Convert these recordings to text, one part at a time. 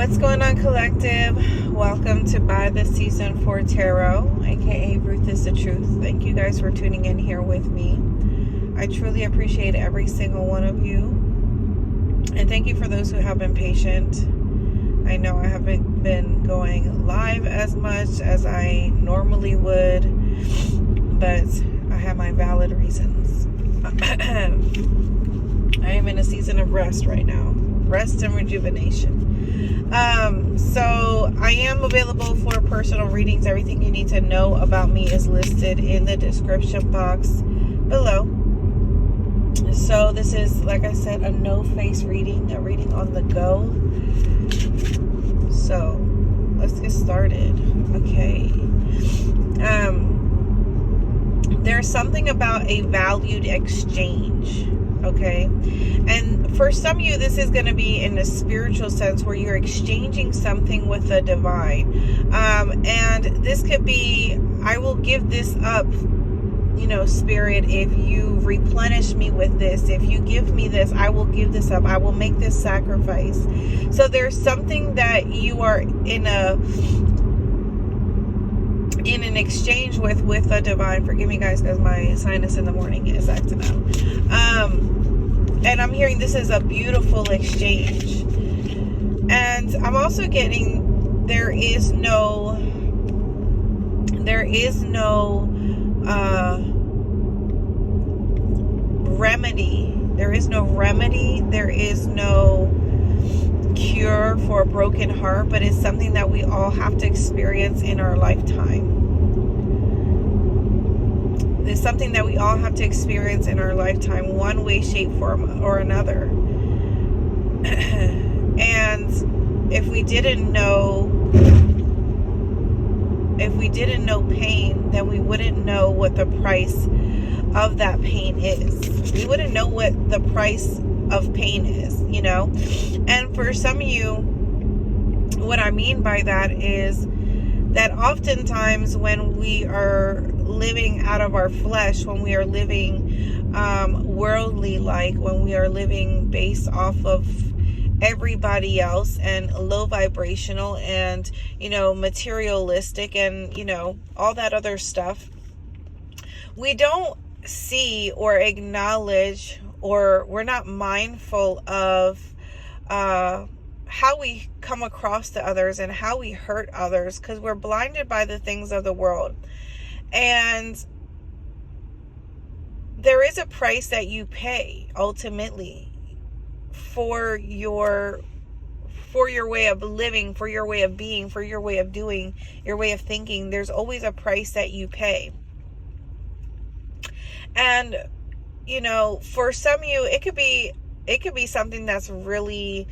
What's going on, collective? Welcome to By the Season 4 Tarot, aka Ruth is the Truth. Thank you guys for tuning in here with me. I truly appreciate every single one of you, and thank you for those who have been patient. I know I haven't been going live as much as I normally would, but I have my valid reasons. I am in a season of rest right now. Rest and rejuvenation. So I am available for personal readings. Everything you need to know about me is listed in the description box below. So this is, like I said, a no-face reading, a reading on the go. So let's get started. Okay. There's something about a valued exchange. Okay, and for some of you, this is going to be in a spiritual sense where you're exchanging something with the divine. And this could be, I will give this up, Spirit, if you replenish me with this, if you give me this, I will give this up. I will make this sacrifice. So there's something that you are in an exchange with a divine. Forgive me, guys, because my sinus in the morning is acting out. And I'm hearing this is a beautiful exchange. And I'm also getting there is no remedy. There is no remedy. There is no cure for a broken heart, but it's something that we all have to experience in our lifetime. It's something that we all have to experience in our lifetime, one way, shape, form, or another. And if we didn't know pain, then we wouldn't know what the price of that pain is. We wouldn't know what the price of pain is, And for some of you, what I mean by that is that oftentimes when we are living out of our flesh, when we are living worldly like, when we are living based off of everybody else and low vibrational and materialistic and all that other stuff, we don't see or acknowledge, or we're not mindful of how we come across to others and how we hurt others, because we're blinded by the things of the world. And there is a price that you pay ultimately for your way of living, for your way of being, for your way of doing, your way of thinking. There's always a price that you pay. And for some of you, it could be something that's really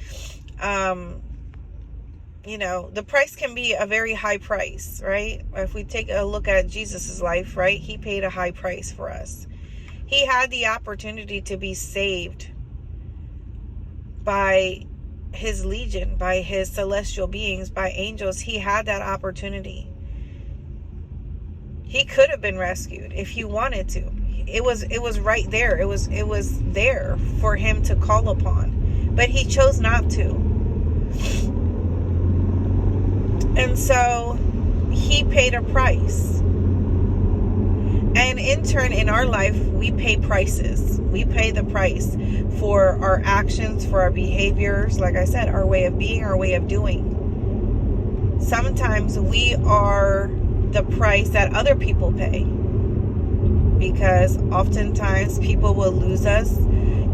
the price can be a very high price, right? If we take a look at Jesus's life, right? He paid a high price for us. He had the opportunity to be saved by his legion, by his celestial beings, by angels. He had that opportunity. He could have been rescued if he wanted to. It was right there. It was there for him to call upon, but he chose not to. And so he paid a price. And in turn, in our life, we pay prices. We pay the price for our actions, for our behaviors, like I said, our way of being, our way of doing. Sometimes we are the price that other people pay, because oftentimes people will lose us.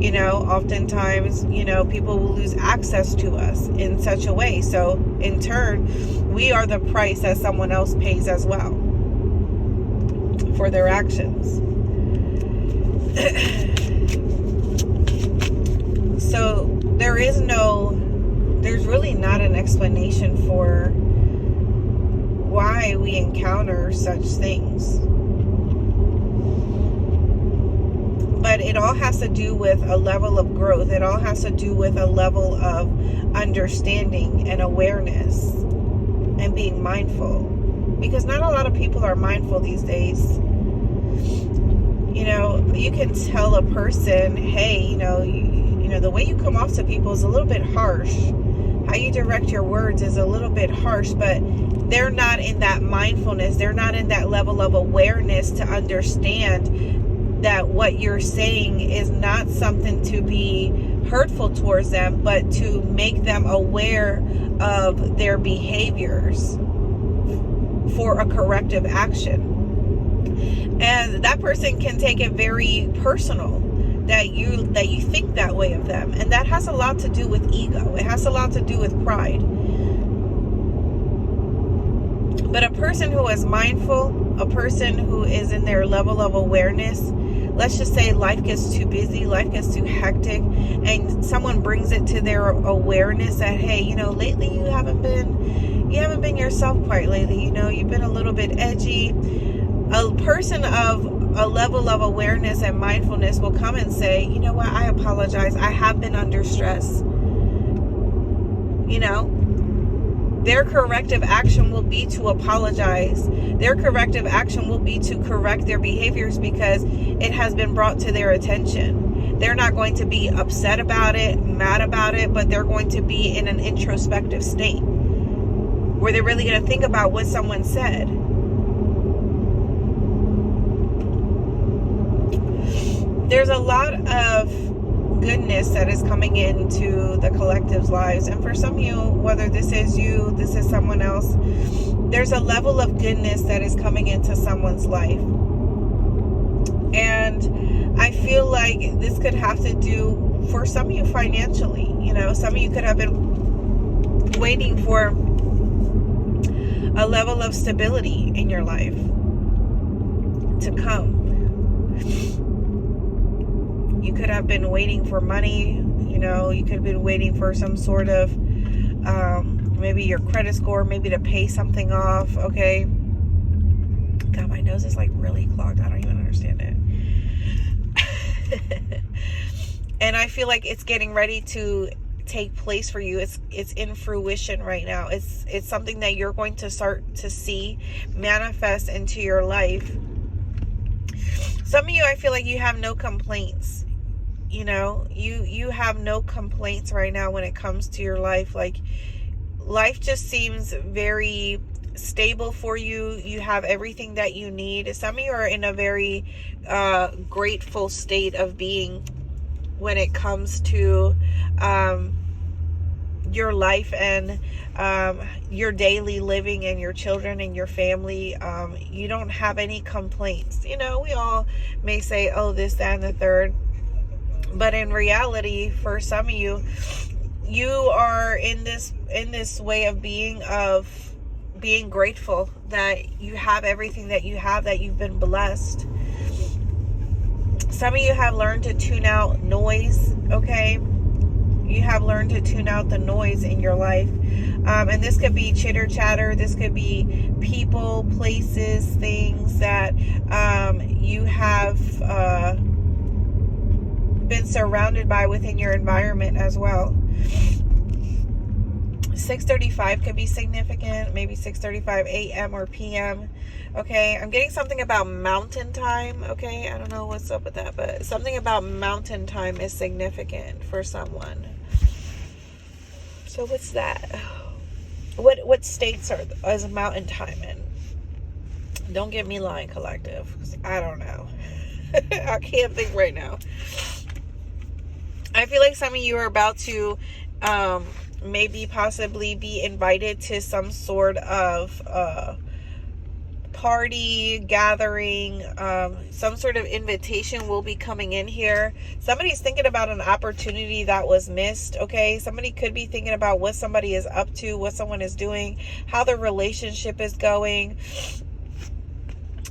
Oftentimes, people will lose access to us in such a way. So in turn, we are the price that someone else pays as well for their actions. So there's really not an explanation for why we encounter such things. But it all has to do with a level of growth. It all has to do with a level of understanding and awareness and being mindful. Because not a lot of people are mindful these days. You can tell a person, hey, the way you come off to people is a little bit harsh. How you direct your words is a little bit harsh, but they're not in that mindfulness. They're not in that level of awareness to understand that what you're saying is not something to be hurtful towards them, but to make them aware of their behaviors for a corrective action. And that person can take it very personal that you think that way of them, and that has a lot to do with ego. It has a lot to do with pride. But a person who is mindful, a person who is in their level of awareness, let's just say life gets too busy, life gets too hectic, and someone brings it to their awareness that, hey, you know, lately you haven't been yourself quite lately. You know, you've been a little bit edgy. A person of a level of awareness and mindfulness will come and say, you know what, I apologize. I have been under stress. You know, their corrective action will be to apologize. Their corrective action will be to correct their behaviors because it has been brought to their attention. They're not going to be upset about it, mad about it, but they're going to be in an introspective state where they're really going to think about what someone said. There's a lot of goodness that is coming into the collective's lives. And for some of you, whether this is you, this is someone else, there's a level of goodness that is coming into someone's life. And I feel like this could have to do, for some of you, financially. You know, some of you could have been waiting for a level of stability in your life to come. You could have been waiting for money, you know, you could have been waiting for some sort of, maybe your credit score, maybe to pay something off, okay? God, my nose is like really clogged. I don't even understand it. And I feel like it's getting ready to take place for you. It's in fruition right now. It's something that you're going to start to see manifest into your life. Some of you, I feel like you have no complaints. You know, you have no complaints right now when it comes to your life. Like, life just seems very stable for you. You have everything that you need. Some of you are in a very grateful state of being when it comes to your life and your daily living and your children and your family. You don't have any complaints. You know, we all may say, oh, this, that, and the third. But in reality, for some of you, you are in this way of being grateful that you have everything that you have, that you've been blessed. Some of you have learned to tune out noise, okay? You have learned to tune out the noise in your life. And this could be chitter chatter. This could be people, places, things that you have been surrounded by within your environment as well. 6:35 could be significant, maybe 6:35 a.m. or p.m. Okay, I'm getting something about mountain time. Okay, I don't know what's up with that, but something about mountain time is significant for someone. So what's that? What states is mountain time in? Don't get me lying, collective. I don't know. I can't think right now. I feel like some of you are about to maybe possibly be invited to some sort of party, gathering, some sort of invitation will be coming in here. Somebody's thinking about an opportunity that was missed, okay? Somebody could be thinking about what somebody is up to, what someone is doing, how the relationship is going.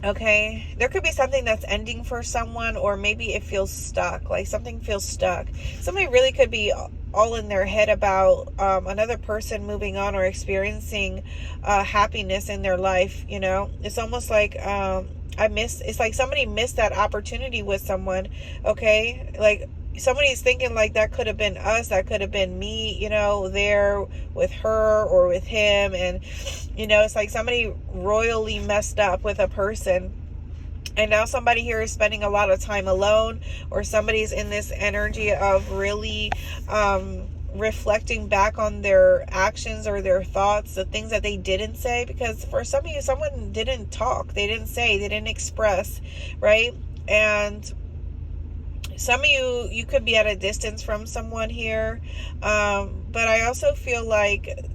Okay, there could be something that's ending for someone, or maybe it feels stuck, like something feels stuck. Somebody really could be all in their head about another person moving on or experiencing happiness in their life. You know, it's almost like it's like somebody missed that opportunity with someone. Okay, like somebody's thinking like that could have been us, that could have been me, you know, there with her or with him. And, you know, it's like somebody royally messed up with a person. And now somebody here is spending a lot of time alone, or somebody's in this energy of really reflecting back on their actions or their thoughts, the things that they didn't say, because for some of you, someone didn't talk, they didn't say, they didn't express, right? And some of you could be at a distance from someone here, but I also feel like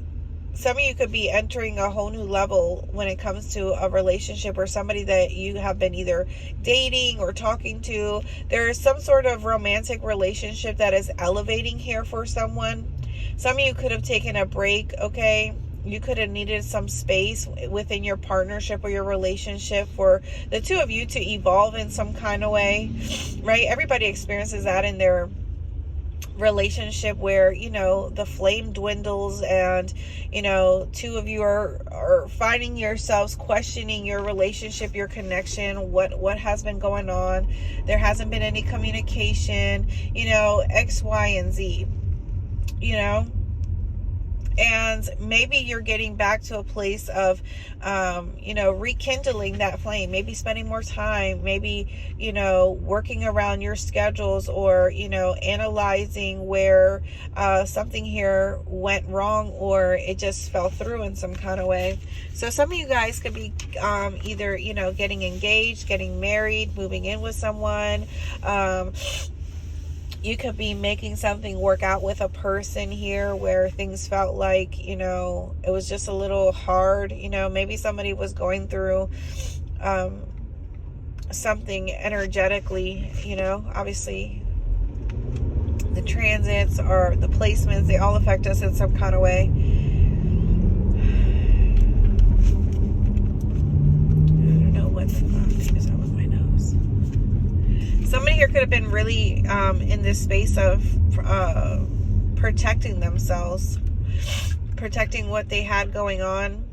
some of you could be entering a whole new level when it comes to a relationship or somebody that you have been either dating or talking to. There is some sort of romantic relationship that is elevating here for someone. Some of you could have taken a break, okay? You could have needed some space within your partnership or your relationship for the two of you to evolve in some kind of way, right? Everybody experiences that in their relationship, where the flame dwindles and two of you are finding yourselves questioning your relationship, your connection, what has been going on. There hasn't been any communication, X, Y, and Z, and maybe you're getting back to a place of rekindling that flame, maybe spending more time, maybe working around your schedules, or analyzing where something here went wrong, or it just fell through in some kind of way. So some of you guys could be either getting engaged, getting married, moving in with someone. You could be making something work out with a person here where things felt like, it was just a little hard. Maybe somebody was going through something energetically, obviously the transits or the placements, they all affect us in some kind of way. I don't know what's that was my nose. Somebody here could have been really in this space of protecting themselves, protecting what they had going on.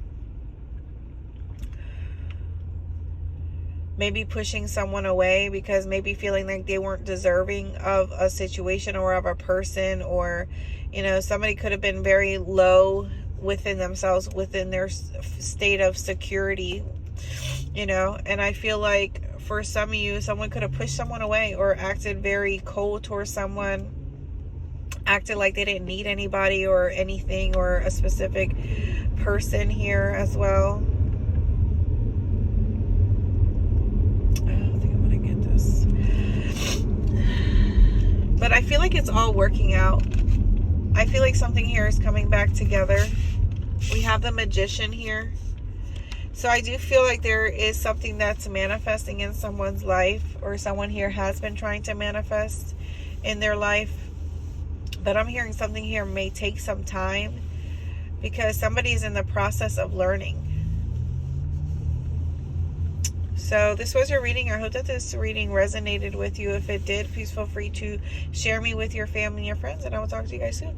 Maybe pushing someone away because maybe feeling like they weren't deserving of a situation or of a person, or somebody could have been very low within themselves, within their state of security, and I feel like for some of you, someone could have pushed someone away or acted very cold towards someone, acted like they didn't need anybody or anything, or a specific person here as well. I don't think I'm gonna get this, but I feel like it's all working out. I feel like something here is coming back together. We have the Magician here. So I do feel like there is something that's manifesting in someone's life, or someone here has been trying to manifest in their life. But I'm hearing something here may take some time, because somebody's in the process of learning. So this was your reading. I hope that this reading resonated with you. If it did, please feel free to share me with your family and your friends, and I will talk to you guys soon.